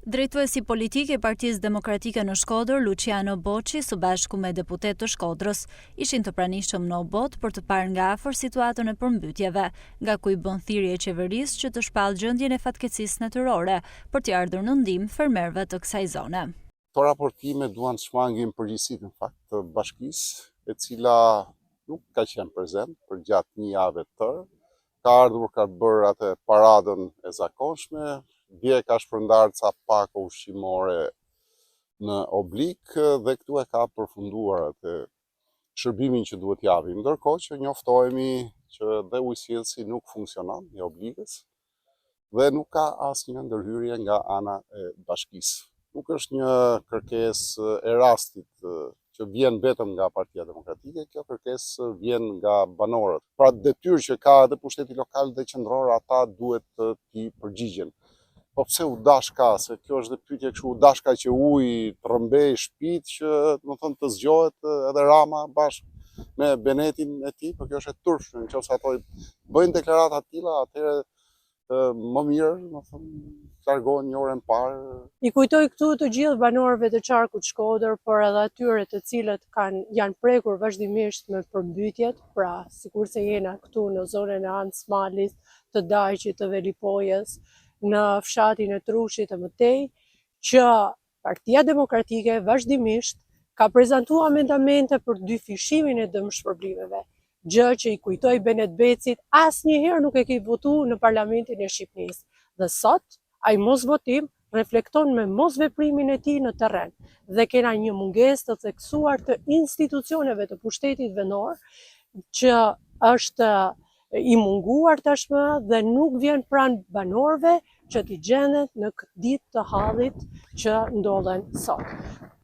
Drejtuesi politik i Partisë Demokratike në Shkodër, Luciano Boçi, së bashku me deputet të Shkodrës, ishin të pranishëm në OBOT për të parë nga afër situatën e përmbytjeve, nga ku i bën thirrje qeverisë që të shpallë gjendjen e fatkeqësisë natyrore për t'i ardhur në ndihmë fermerëve të kësaj zone. Këto raportime duan të shmangin përgjegjësitë në fakt të bashkisë, e cila nuk ka qenë prezent për gjatë një jave të tërë, ka ardhur ka bërë atë paradën e zakonshme. Dje ka shpërndarë ca pako ushqimore në oblik dhe këtu e ka përfunduar atë shërbimin që duhet japim. Ndërkohë që njoftohemi që dhe ujësjellsi nuk funksionon në obligës dhe nuk ka asnjë ndërhyrje nga ana e bashkisë. Nuk është një kërkesë e rastit që vjen vetëm nga Partia Demokratike, kjo kërkesë vjen nga banorët. Pra detyrë që ka edhe pushteti lokal dhe qendror, ata duhet t'i përgjigjen. Po pse u dashka, se kjo është dhe pyetje kështu, u dashka që uji të rrëmbej shtëpitë që do të thonë të zgjohet edhe Rama bashkë me Benetin e tij, por kjo është e turpshme, nëse ato bëjnë deklarata të tilla, atëherë më mirë, do të thonë, largohen një orë më parë. I kujtoj këtu të gjithë banorëve të qarkut Shkodër, por edhe atyre të cilët janë prekur vazhdimisht me përmbytjet, pra sikurse jena këtu në zonën e Anë Smalit, të Dajqit, të Velipojës, në fshatin e Trushit të Mëtej, që Partia Demokratike vazhdimisht ka prezantuar amendamente për dyfishimin e dëmshpërblimeve, gjë që i kujtoj Benet Becit asnjëherë nuk e ke votuar në Parlamentin e Shqipërisë. Dhe sot ai mosvotim reflekton me mosveprimin e tij në terren dhe kena një mungesë të theksuar të institucioneve të pushtetit vendor që është i munguar tashmë dhe nuk vjen pranë banorëve që t'i gjendet në këtë ditë të hallit që ndodhen sot.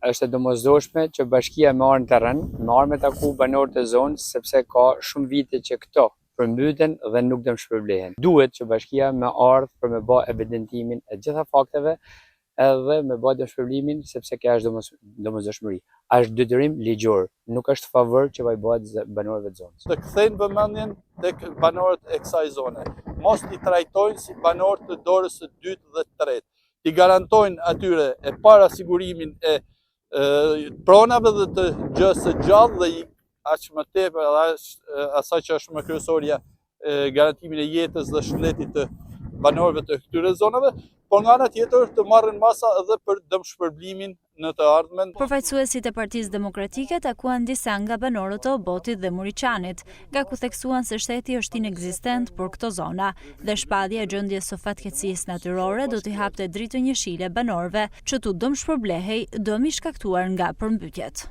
Është e domosdoshme që bashkia me marrë në terren, me taku banorët e zonës, sepse ka shumë vite që këto përmbyten dhe nuk dëmshpërblehen. Duhet që bashkia me ardhë për me bë evidentimin e gjitha fakteve edhe me bë dëmshpërblimin, sepse kjo është domosdoshmëri. Është detyrim ligjor, nuk është favor që bëhet banorëve të zonës. Të kthejnë vëmendjen tek banorët e kësaj zone. Mos i trajtojnë si banorë të dorës së dytë dhe të tretë. Ti garantojnë atyre e para sigurimin e pronave dhe të gjës së gjallë dhe aq më tepër asaj që është më kryesorja garantimin e jetës dhe shëndetit të banorëve të këtyre zonave, por nga ana tjetër të marrin masa edhe për dëmshpërblimin në të ardhmen. Përfaqësuesit e Partisë Demokratike takuan disa nga banorët e Obotit dhe Muriçanit, nga ku theksuan se shteti është inekzistent për këto zona dhe shpallja e gjendjes së fatkeqësisë natyrore do t'i hapte dritë njëshile banorëve që tu dëmshpërblehej dëmi shkaktuar nga përmbytjet.